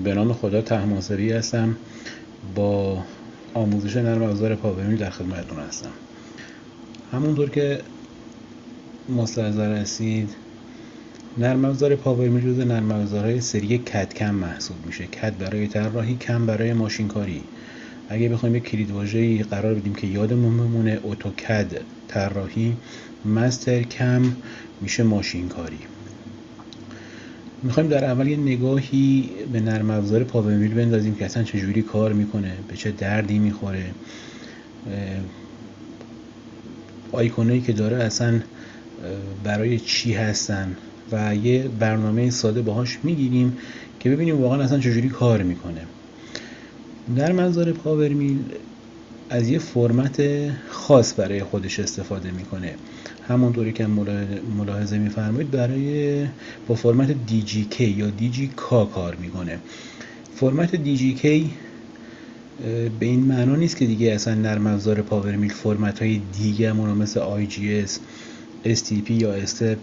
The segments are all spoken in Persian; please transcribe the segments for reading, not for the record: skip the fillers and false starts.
به نام خدا طهماسبی هستم. با آموزش نرم افزار پاورمیل در خدمتتون هستم. همونطور که مستحضر هستید، نرم افزار پاورمیل جزو نرم افزارهای سری کد کم محسوب میشه. کد برای طراحی، کم برای ماشین کاری. اگه بخوایم یک کلید واژه‌ای قرار بدیم که یادمون بمونه، اتوکد طراحی، مستر کم میشه ماشین کاری. میخوایم در اول یه نگاهی به نرم افزار پاورمیل بندازیم که اصلا چجوری کار میکنه، به چه دردی میخوره، آیکونایی که داره اصلا برای چی هستن و یه برنامه ساده باهاش میگیریم که ببینیم واقعا اصلا چجوری کار میکنه. نرم افزار پاورمیل از یه فرمت خاص برای خودش استفاده میکنه. همونطوری که ملاحظه میفرمایید با فرمت DGK یا DGK کار میکنه. فرمت DGK به این معنا نیست که دیگه اصلا نرم افزار پاورمیل فرمت های دیگه همون مثل IGS، STP یا استپ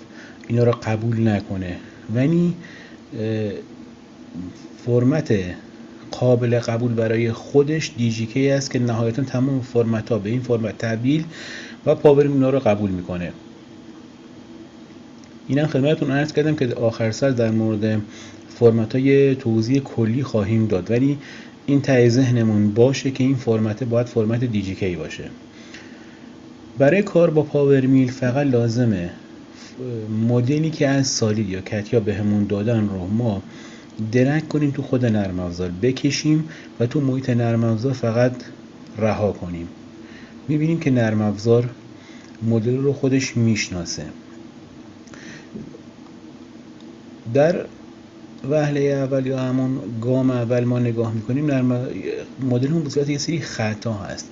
اینا رو قبول نکنه، ولی فرمت قابل قبول برای خودش DGK است که نهایتا تمام فرمت ها به این فرمت تبدیل و پاورمیل اینا رو قبول میکنه. اینم خدمتتون عرض کردم که آخر سر در مورد فرمت های توضیح کلی خواهیم داد، ولی این ته ذهنمون باشه که این فرمت باید فرمت DGK باشه. برای کار با پاورمیل فقط لازمه مدلی که از سالید یا کتیا بهمون دادن رو ما درک کنیم تو خود نرم افزار، بکشیم و تو محیط نرم افزار فقط رها کنیم. میبینیم که نرم افزار مدل رو خودش میشناسه. در وهله اول یا همون گام اول ما نگاه میکنیم، مدل اون به صورت یه سری خطا هست.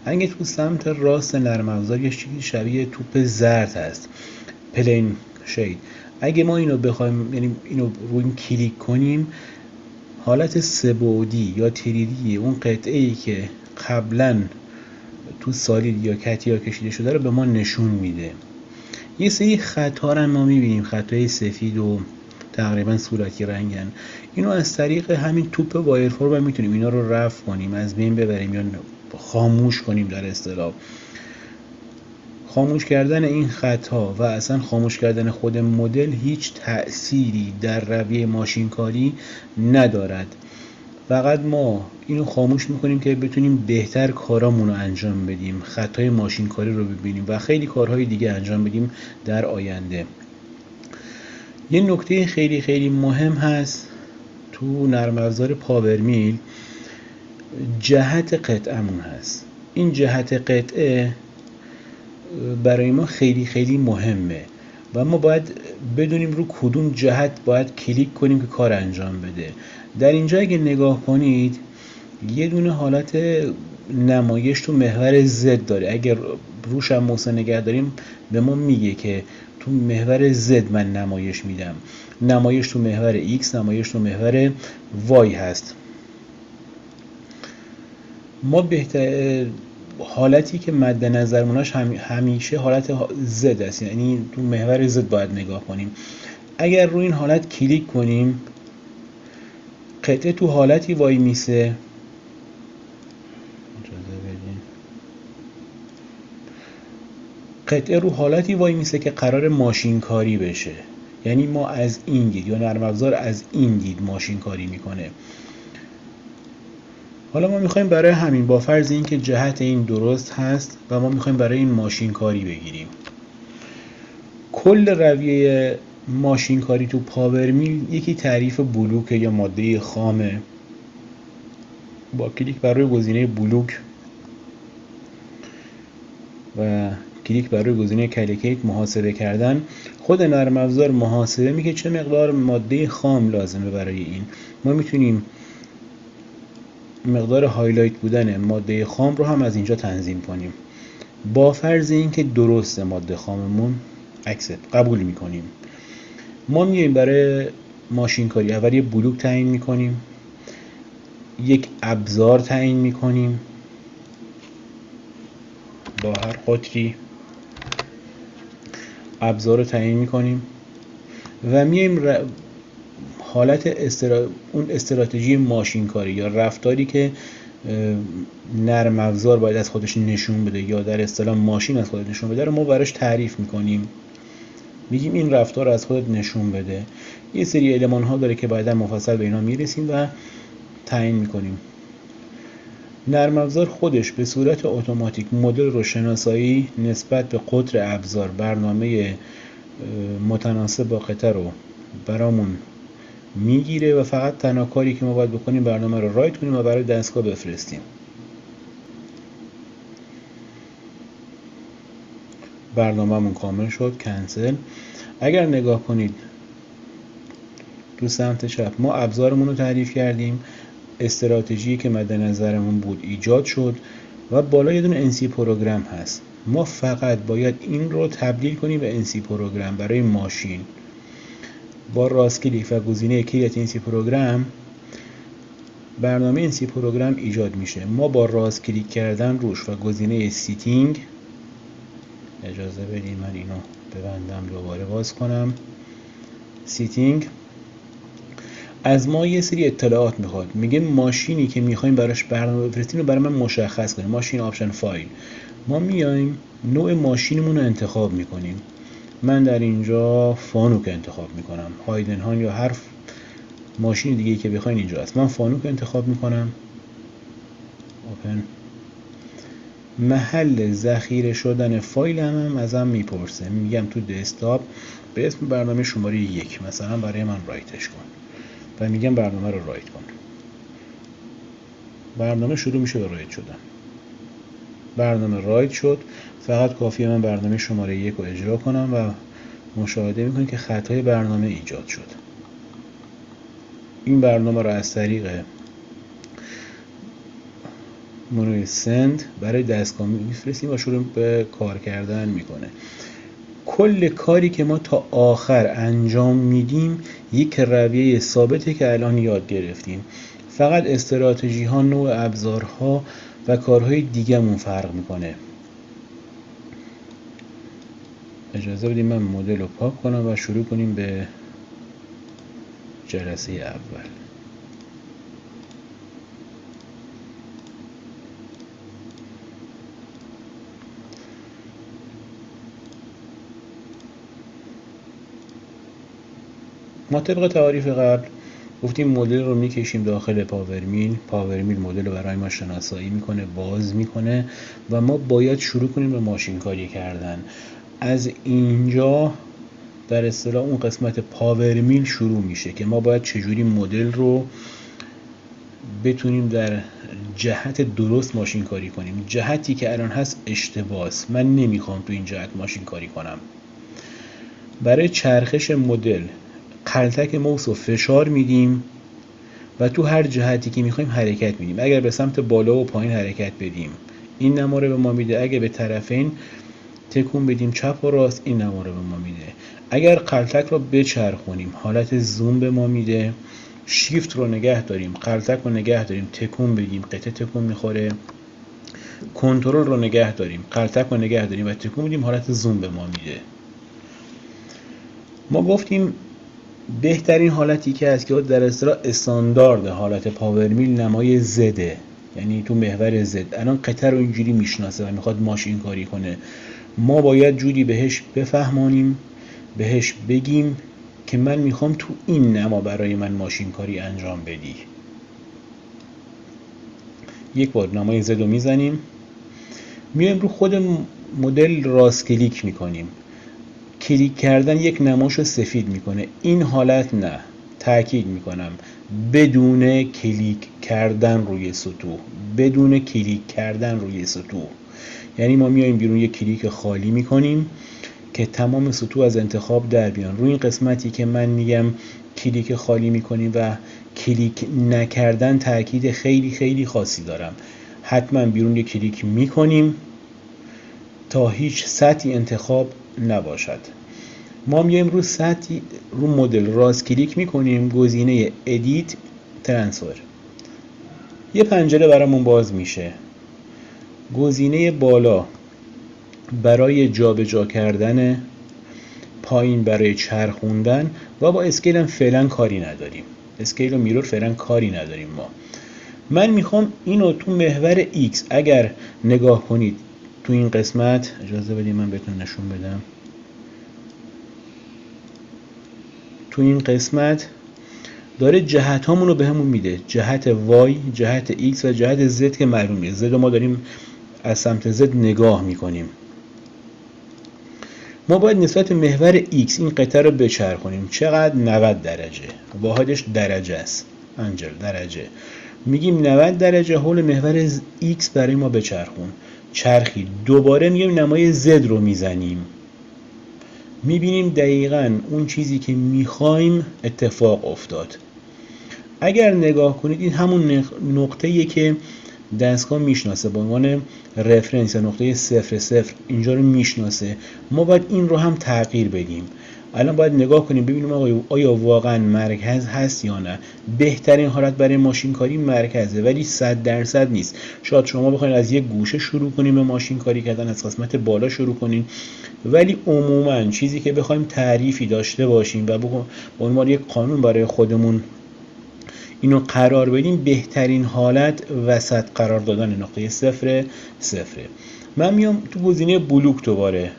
اگه تو سمت راست نرم افزار یه چیزی شبیه توپ زرد هست، پلین شید، اگه ما اینو بخوایم، یعنی اینو روی این کلیک کنیم، حالت سه‌بعدی یا تریدی اون قطعه‌ای که قبلا تو سالید یا کتیا کشیده شده رو به ما نشون میده. یه سری خطا رو ما میبینیم، خطای سفید و تقریبا صورتی رنگن. اینو از طریق همین توپ وایرفرم میتونیم اینا رو رفع کنیم، از بین ببریم یا خاموش کنیم. در اصطلاح خاموش کردن این خطا و اصلا خاموش کردن خود مدل هیچ تأثیری در رویه ماشین کاری ندارد. فقط ما اینو خاموش میکنیم که بتونیم بهتر کارامون رو انجام بدیم، خطای ماشین کاری رو ببینیم و خیلی کارهای دیگه انجام بدیم در آینده. یه نکته خیلی خیلی مهم هست تو نرم افزار پاورمیل، جهت قطعمون هست. این جهت قطعه برای ما خیلی خیلی مهمه و ما باید بدونیم رو کدوم جهت باید کلیک کنیم که کار انجام بده. در اینجا اگه نگاه کنید، یه دونه حالت نمایش تو محور Z داره. اگر روش هم موسا نگه داریم به ما میگه که تو محور Z من نمایش میدم. نمایش تو محور X، نمایش تو محور Y هست. ما بهتر حالتی که مد نظرمونش همیشه حالت Z است، یعنی تو محور Z باید نگاه کنیم. اگر روی این حالت کلیک کنیم، قطعه تو حالتی وای میسه، قطعه رو حالتی وای میسه که قرار ماشین کاری بشه. یعنی ما از این دید یا نرم افزار از این دید ماشین کاری میکنه. حالا ما میخوایم برای همین، با فرض این که جهت این درست هست و ما میخوایم برای این ماشین کاری بگیریم، کل رویه ماشین کاری تو پاورمیل یکی تعریف بلوک یا ماده خامه. با کلیک بر روی گزینه بلوک و کلیک بر روی گزینه کالیکیت محاسبه کردن، خود نرم افزار محاسبه میگه چه مقدار ماده خام لازمه برای این. ما میتونیم مقدار هایلایت بودن ماده خام رو هم از اینجا تنظیم کنیم. با فرض اینکه درسته ماده خاممون، قبول میکنیم. ما میایم برای ماشین کاری اول یه بلوک تعیین میکنیم، یک ابزار تعیین میکنیم با هر قطری، ابزار رو تعیین میکنیم و میایم حالت اون استراتژی ماشینکاری یا رفتاری که نرم افزار باید از خودش نشون بده یا در اصطلاح ماشین از خودش نشون بده رو ما براش تعریف میکنیم، میگیم این رفتار رو از خودت نشون بده. یه سری المان ها داره که بعدا مفصل به اینا میرسیم و تعیین میکنیم. نرم افزار خودش به صورت اتوماتیک مدل رو شناسایی نسبت به قطر ابزار برنامه متناسب با قطعه رو برامون میگیره و فقط تنها کاری که ما باید بکنیم برنامه رو رایت کنیم و برای دستگاه بفرستیم. برنامه‌مون کامل شد، کنسل. اگر نگاه کنید تو سمت چپ ما ابزارمون رو تعریف کردیم، استراتژی که مد نظرمون بود ایجاد شد و بالا یه دونه NC پروگرام هست. ما فقط باید این رو تبدیل کنیم به NC پروگرام برای ماشین. با راست کلیک و گزینه کریت NC پروگرام برنامه NC پروگرام ایجاد میشه. ما با راست کلیک کردن روش و گزینه سیتینگ، اجازه بدید من اینو ببندم دوباره باز کنم، سیتینگ از ما یه سری اطلاعات میخواد. میگه ماشینی که میخوایم براش برنامه بفرستیم رو برای من مشخص کنیم. ماشین آپشن فایل. ما میایم نوع ماشینمون رو انتخاب میکنیم. من در اینجا فانوک انتخاب میکنم. هایدنهان یا هر ماشین دیگه که بخواین اینجا هست. من فانوک انتخاب میکنم. اوپن. محل ذخیره شدن فایل هم ازم میپرسه. میگم تو دسکتاپ به اسم برنامه شماره 1 مثلا برای من رایتش کن و میگم برنامه رو رایت کن. برنامه شروع میشه به رایت شدن. برنامه رایت شد. فقط کافیه من برنامه شماره 1 رو اجرا کنم و مشاهده میکنید که خطای برنامه ایجاد شد. این برنامه رو از طریق منوی سند برای دستگاه میفرستیم و شروع به کار کردن میکنه. کل کاری که ما تا آخر انجام میدیم یک رویه ثابته که الان یاد گرفتیم. فقط استراتژی ها، نوع ابزارها و کارهای دیگه مون فرق میکنه. اجازه بدیم من مدل رو پاک کنم و شروع کنیم به جلسه اول. ما طبق تعاریف قبل گفتیم مدل رو میکشیم داخل پاورمیل. پاورمیل مدل رو برای ما شناسایی میکنه، باز میکنه و ما باید شروع کنیم به ماشین کاری کردن. از اینجا در اصطلاح اون قسمت پاورمیل شروع میشه که ما باید چجوری مدل رو بتونیم در جهت درست ماشین کاری کنیم. جهتی که الان هست اشتباس. من نمیخوام تو این جهت ماشین کاری کنم. برای چرخش مدل قلتک موس رو فشار میدیم و تو هر جهتی که میخوایم حرکت میدیم. اگر به سمت بالا و پایین حرکت بدیم این نما رو به ما میده. اگر به طرفین تکون بدیم چپ و راست این نما رو به ما میده. اگر قلتک رو بچرخونیم حالت زوم به ما میده. شیفت رو نگه داریم، قلتک رو نگه داریم، تکون بدیم قطعه تکون میخوره. کنترل رو نگه داریم، قلتک رو نگه داریم و تکون بدیم حالت زوم به ما میده. ما گفتیم بهترین حالتی که هست که در اصطلاح استاندارد حالت پاورمیل نمای زده، یعنی تو محور زد. الان قطعه رو اینجوری میشناسه و میخواد ماشین کاری کنه. ما باید جوری بهش بفهمانیم، بهش بگیم که من میخوام تو این نما برای من ماشین کاری انجام بدی. یک بار نمای زد رو میزنیم، میایم رو خود مدل راست کلیک میکنیم. کلیک کردن یک نماشو سفید میکنه. این حالت نه، تاکید میکنم بدون کلیک کردن روی سطوح. بدون کلیک کردن روی سطوح یعنی ما میایم بیرون یک کلیک خالی میکنیم که تمام سطوح از انتخاب در بیان. روی این قسمتی که من میگم کلیک خالی میکنیم و کلیک نکردن تاکید خیلی خیلی خاصی دارم. حتما بیرون یک کلیک میکنیم تا هیچ سطحی انتخاب نباشد. ما میایم رو سطحی رو مدل راست کلیک میکنیم، گزینه ادیت ترانسفر، یه پنجره برامون باز میشه. گزینه بالا برای جابجا کردن پایین برای چرخوندن و با اسکیل هم فعلا کاری نداریم. اسکیل و میرور فعلا کاری نداریم ما. من میخوام اینو تو محور X اگر نگاه کنید تو این قسمت، اجازه بدید من بهتون نشون بدم. تو این قسمت داره جهت هامون رو بهمون میده، جهت Y، جهت X و جهت Z که معلومه. Z رو ما داریم از سمت Z نگاه میکنیم. ما باید نسبت محور X این قطعه رو بچرخونیم. چقدر؟ 90 درجه. واحدش درجه است. انجل درجه. میگیم 90 درجه حول محور X برای ما بچرخون. چرخی. دوباره میگیم نمای Z رو میزنیم. میبینیم دقیقاً اون چیزی که میخوایم اتفاق افتاد. اگر نگاه کنید این همون نقطه‌ایه که دستگاه میشناسه به عنوان رفرنس یا نقطه 0 اینجا رو میشناسه. ما باید این رو هم تغییر بدیم. الان باید نگاه کنیم ببینیم آیا واقعا مرکز هست یا نه. بهترین حالت برای ماشین کاری مرکزه، ولی 100% نیست. شاید شما بخواید از یک گوشه شروع کنیم به ماشین کاری کردن، از قسمت بالا شروع کنین، ولی عموما چیزی که بخوایم تعریفی داشته باشیم و به عنوان یک قانون برای خودمون اینو قرار بدیم، بهترین حالت وسط قرار دادن نقطه 0. من میام تو گزینه بلوک دوباره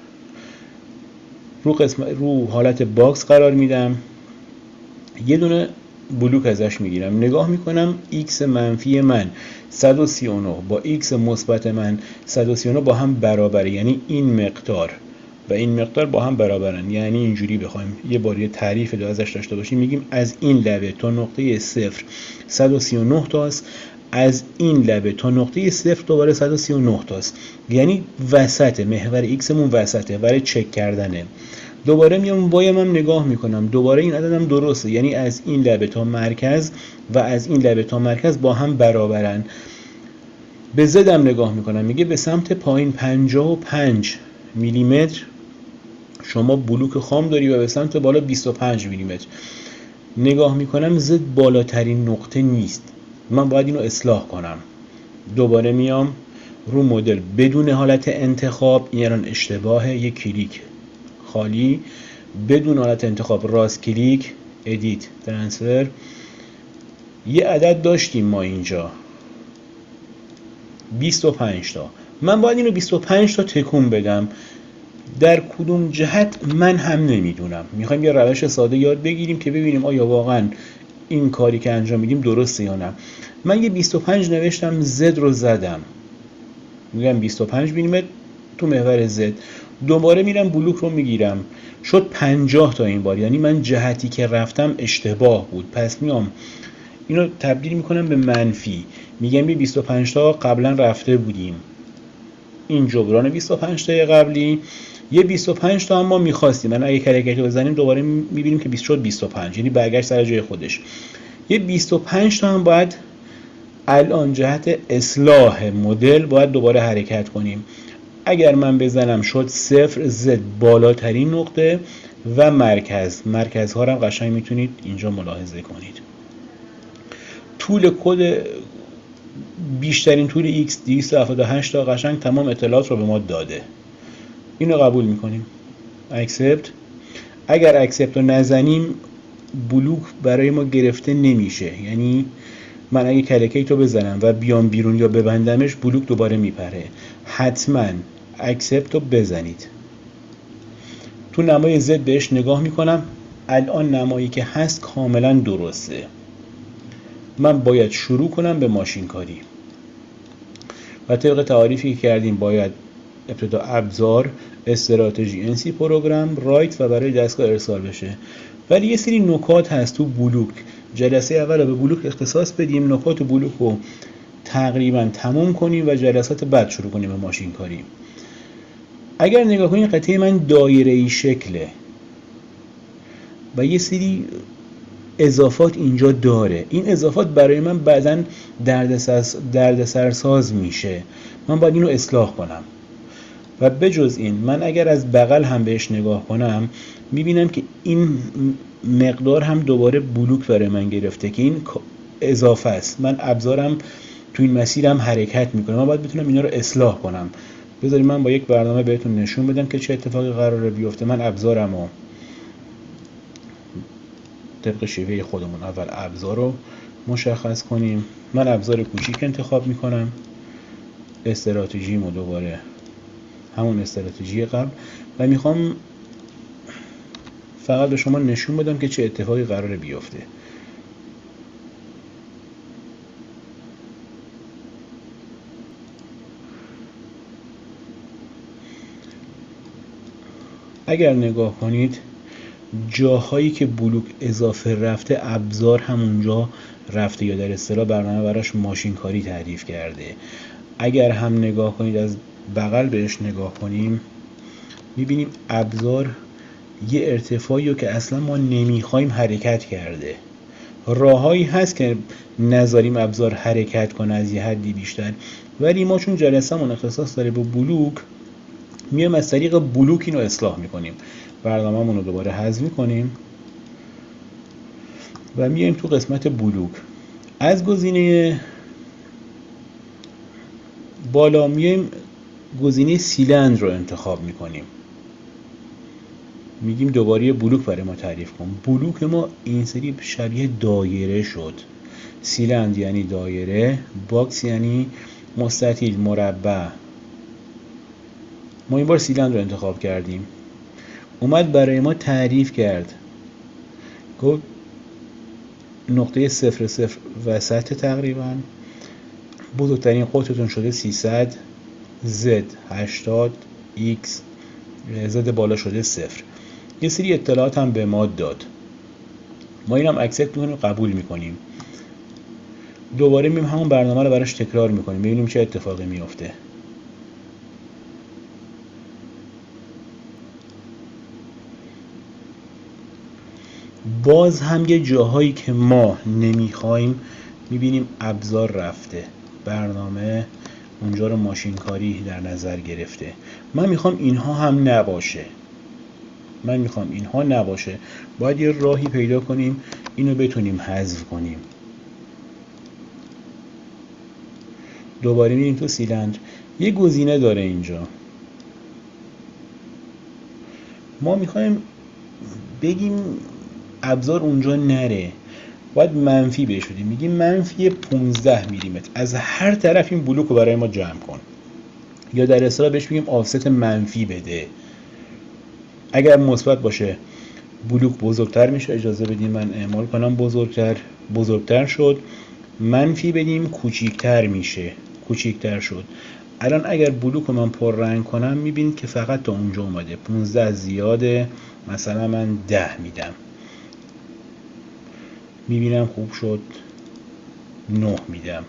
رو حالت باکس قرار میدم، یه دونه بلوک ازش میگیرم، نگاه میکنم x منفی من 139 با x مثبت من 139 با هم برابره، یعنی این مقدار و این مقدار با هم برابرن. یعنی اینجوری بخوایم یه بار یه تعریف ازش داشته باشیم، میگیم از این لبه تا نقطه 0 139 تاست، از این لبه تا نقطه 0 دوباره 139 تاست، یعنی وسط محور x مون وسطه برای چک کردنه. دوباره میام وایم هم نگاه میکنم، دوباره این عددم درسته، یعنی از این لبه تا مرکز و از این لبه تا مرکز با هم برابرن. به زدم نگاه میکنم، میگه به سمت پایین 55 میلیمتر شما بلوک خام داری و به سمت بالا 25 میلیمتر. نگاه میکنم زد بالاترین نقطه نیست، من باید اینو اصلاح کنم. دوباره میام رو مدل بدون حالت انتخاب، این الان اشتباهه، یک کلیک خالی بدون حالت انتخاب، راست کلیک ادیت ترانسفر. یه عدد داشتیم ما اینجا 25 تا، من باید اینو 25 تا تکون بدم. در کدوم جهت من هم نمیدونم. میخوایم یه روش ساده یاد بگیریم که ببینیم آیا واقعا این کاری که انجام میدیم درسته یا نه. من یه 25 نوشتم، زد رو زدم، میگم 25 میلیمتر تو محور زد. دوباره میرم بلوک رو میگیرم، شد 50 تا این بار، یعنی من جهتی که رفتم اشتباه بود. پس میام اینو تبدیل میکنم به منفی، میگم یه 25 تا قبلا رفته بودیم، این جبران 25 تا قبلی، یه 25 تا هم ما میخواستیم. من اگه کرکتی بزنیم دوباره میبینیم که 20 شد 25، یعنی برگشت سر جای خودش. یه 25 تا هم باید الان جهت اصلاح مدل باید دوباره حرکت کنیم. اگر من بزنم شد 0 زد بالاترین نقطه و مرکزها رو هم قشنگ میتونید اینجا ملاحظه کنید. طول کد بیشترین طول x 278 تا قشنگ تمام اطلاعات رو به ما داده. اینو قبول میکنیم، اکسپت. اگر اکسپت رو نزنیم بلوک برای ما گرفته نمیشه، یعنی من اگه کلکیت رو بزنم و بیام بیرون یا ببندمش بلوک دوباره میپره. حتما اکسپت رو بزنید. تو نمای زد بهش نگاه میکنم، الان نمایی که هست کاملا درسته. من باید شروع کنم به ماشین کاری و طبق تعریفی که کردیم باید ابتدا ابزار، استراتژی، NC پروگرام، رایت و برای دستگاه ارسال بشه. ولی یه سری نکات هست تو بلوک، جلسه اول به بلوک اختصاص بدیم، نکات بلوک رو تقریبا تموم کنیم و جلسات بعد شروع کنیم به ماشین کاری. اگر نگاه کنید قطعه من دایره‌ای شکله و یه سری اضافات اینجا داره. این اضافات برای من بعداً دردسرساز میشه، من باید اینو اصلاح کنم. و بجز این من اگر از بغل هم بهش نگاه کنم میبینم که این مقدار هم دوباره بلوک برای من گرفته که این اضافه است. من ابزارم تو این مسیرم حرکت میکنه، من باید بتونم اینا رو اصلاح کنم. بذارید من با یک برنامه بهتون نشون بدم که چه اتفاقی قراره بیفته. من ابزارمو طبق شیوه خودمون اول ابزار رو مشخص کنیم. من ابزار کوچیک انتخاب میکنم، استراتژیمو دوباره همون استراتژی قبل و میخوام فقط به شما نشون بدم که چه اتفاقی قراره بیفته. اگر نگاه کنید جاهایی که بلوک اضافه رفته ابزار همونجا رفته یا در اصطلاح برنامه براش ماشین کاری تعریف کرده. اگر هم نگاه کنید از بغل بهش نگاه کنیم میبینیم ابزار یه ارتفاعی رو که اصلا ما نمیخوایم حرکت کرده. راههایی هست که نذاریم ابزار حرکت کنه از یه حدی بیشتر، ولی ما چون جلسمون اختصاص داره به بلوک میایم از طریق بلوک اینو اصلاح میکنیم. برنامه‌مون رو دوباره حذف میکنیم و میایم تو قسمت بلوک. از گزینه بالا میایم گزینه سیلندر رو انتخاب میکنیم. میگیم دوباره بلوک برای ما تعریف کن. بلوک ما این سری شبیه دایره شد. سیلندر یعنی دایره، باکس یعنی مستطیل، مربع. ما این بار سیلندر رو انتخاب کردیم. اومد برای ما تعریف کرد، گفت نقطه 0 وسط تقریبا، بزرگترین قطرتون شده 300، Z 80، X زد بالا شده 0. یه سری اطلاعات هم به ما داد. ما اینم اکسپت میکنیم، قبول میکنیم. دوباره میایم همون برنامه رو براش تکرار میکنیم ببینیم چه اتفاقی میفته. باز هم یه جاهایی که ما نمیخوایم میبینیم ابزار رفته، برنامه اونجا رو ماشین کاری در نظر گرفته. من میخوام اینها هم نباشه. باید یه راهی پیدا کنیم اینو بتونیم حذف کنیم. دوباره میریم تو سیلندر. یه گزینه داره اینجا. ما میخوایم بگیم ابزار اونجا نره، باید منفی بهش بدیم. میگیم منفی 15 میلیمتر از هر طرف این بلوک رو برای ما جمع کن، یا در اصطلاح بهش میگیم آفست منفی بده. اگر مثبت باشه بلوک بزرگتر میشه، اجازه بدیم من اعمال کنم بزرگتر شد. منفی بدیم کوچیکتر میشه، کوچیکتر شد. الان اگر بلوک رو من پر رنگ کنم میبینید که فقط تا اونجا اومده. 15 زیاده، مثلا من 10 میدم، میبینم خوب شد. 9 میدم،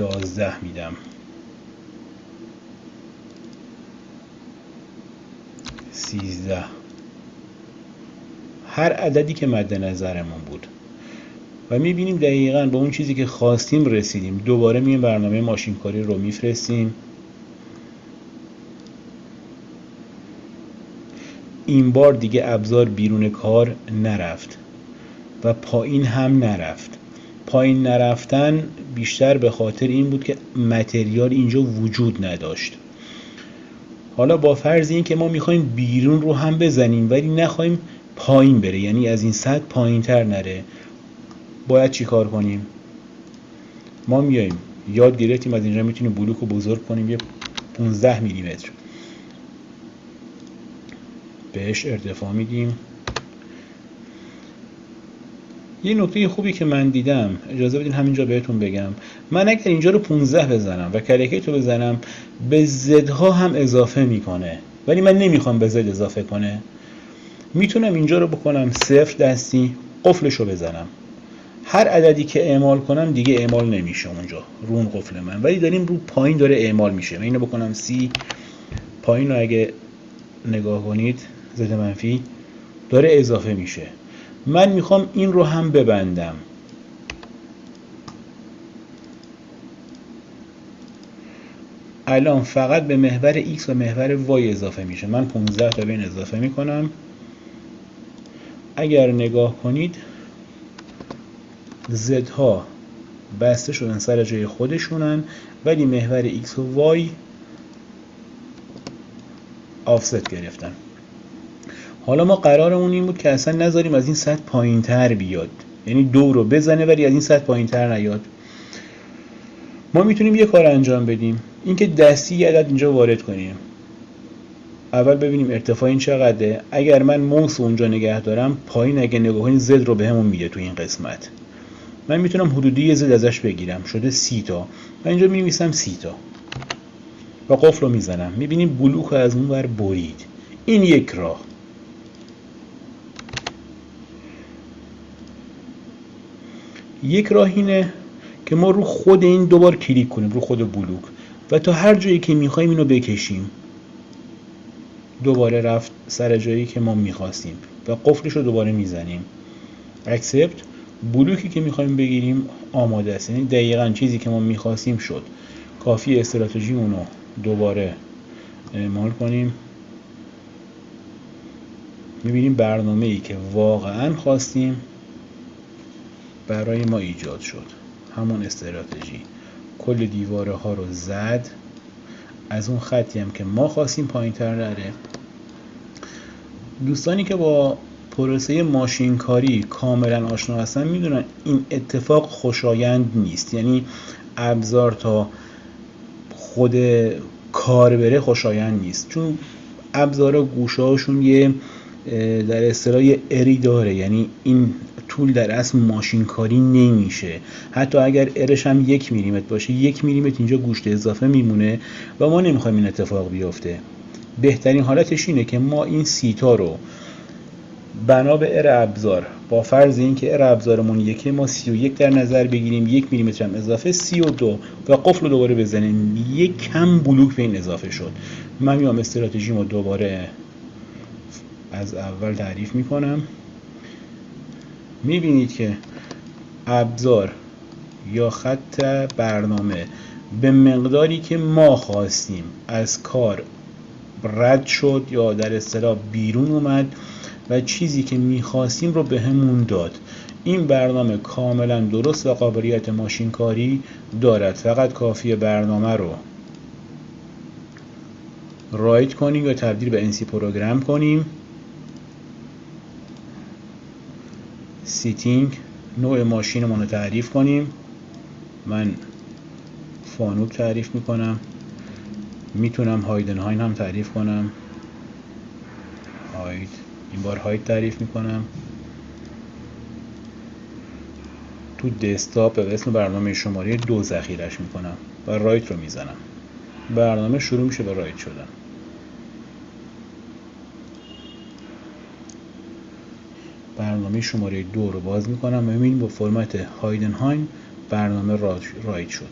11 میدم، 13. هر عددی که مد نظرمون بود و میبینیم دقیقاً به اون چیزی که خواستیم رسیدیم. دوباره میایم برنامه ماشین کاری رو میفرستیم. این بار دیگه ابزار بیرون کار نرفت و پایین هم نرفت. پایین نرفتن بیشتر به خاطر این بود که متریال اینجا وجود نداشت. حالا با فرض این که ما میخوایم بیرون رو هم بزنیم ولی نخوایم پایین بره، یعنی از این سطح پایین تر نره، باید چی کار کنیم؟ ما میاییم یاد گرفتیم از اینجا میتونیم بلوک رو بزرگ کنیم، یه 15 میلیمتر بهش ارتفاع میدیم. یه نکته خوبی که من دیدم، اجازه بدین همینجا بهتون بگم، من اگر اینجا رو 15 بزنم و کلکیت رو بزنم به زدها هم اضافه میکنه، ولی من نمیخوام به زد اضافه کنه. میتونم اینجا رو بکنم 0 دستی، قفلش رو بزنم. هر عددی که اعمال کنم دیگه اعمال نمیشه اونجا رو اون قفل من، ولی داریم رو پایین داره اعمال میشه. من اینو بکنم 30، پایین رو اگه نگاه کنید زد منفی داره اضافه میشه. من میخوام این رو هم ببندم. الان فقط به محور X و محور Y اضافه میشه. من 15 تا به این اضافه میکنم. اگر نگاه کنید زدها بسته شدن سر جای خودشونن، ولی محور X و Y آفست گرفتن. حالا ما قرارمون این بود که اصلا نذاریم از این سطح پایین تر بیاد، یعنی 2 رو بزنه ولی از این سطح پایین تر نیاد. ما میتونیم یه کار انجام بدیم، اینکه دستی یه عدد اینجا وارد کنیم. اول ببینیم ارتفاع این چقدره. اگر من موس اونجا نگه دارم، پایین اگه نگاه کنید زد رو بهمون میده تو این قسمت. من میتونم حدودی یه زد ازش بگیرم، شده 30 تا. من اینجا مینویسم 30 تا و قفل رو میزنم. میبینیم بلوک رو از اون ور برید. این یک راه. یک راه اینه که ما رو خود این دوبار کلیک کنیم، رو خود بلوک، و تا هر جایی که میخوایم اینو بکشیم. دوباره رفت سر جایی که ما میخواستیم و قفلش رو دوباره میزنیم. اکسپت. بلوکی که میخوایم بگیریم آماده است، یعنی دقیقاً چیزی که ما میخواستیم شد. کافی استراتژی اونو دوباره اعمال کنیم. میبینیم برنامه‌ای که واقعاً خواستیم برای ما ایجاد شد. همون استراتژی کل دیواره ها رو زد، از اون خطی هم که ما خواستیم پایین تر نره. دوستانی که با پروسه ماشینکاری کاملا آشنا هستن میدونن این اتفاق خوشایند نیست، یعنی ابزار تا خود کار بره خوشایند نیست، چون ابزارا گوشه هاشون یه در اصطلاح اری داره، یعنی این طول در اصل ماشینکاری نمیشه. حتی اگر ارش هم 1 میلیمتر باشه، 1 میلیمتر اینجا گوشت اضافه میمونه و ما نمیخوایم این اتفاق بیفته. بهترین حالتش اینه که ما این 30 تا رو بنا به ار ابزار، با فرض اینکه ار ابزارمون 1، ما 31 در نظر بگیریم، 1 میلیمتر هم اضافه 32 و قفل رو دوباره بزنیم. یک کم بلوک به این اضافه شد. من میام استراتژیمو دوباره از اول تعریف میکنم. میبینید که ابزار یا خط برنامه به مقداری که ما خواستیم از کار رد شد یا در اصطلاح بیرون اومد و چیزی که میخواستیم رو به همون داد. این برنامه کاملا درست و قابلیت ماشینکاری دارد. فقط کافیه برنامه رو رایت کنیم یا تبدیل به NC پروگرام کنیم. سیتینگ، نوع ماشینمون رو تعریف کنیم. من فانوب تعریف میکنم. میتونم هایدنهایم هم تعریف کنم. هاید، این بار هاید تعریف میکنم. تو دسکتاپ به اسم برنامه شماره 2 ذخیره‌اش میکنم و رایت رو میزنم. برنامه شروع میشه به رایت شدن. برنامه شماره 2 رو باز میکنم و میبینیم با فرمت هایدنهایم برنامه رایت شد.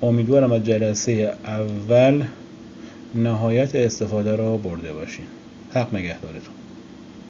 امیدوارم از جلسه اول نهایت استفاده را برده باشین. حق نگهدارتون.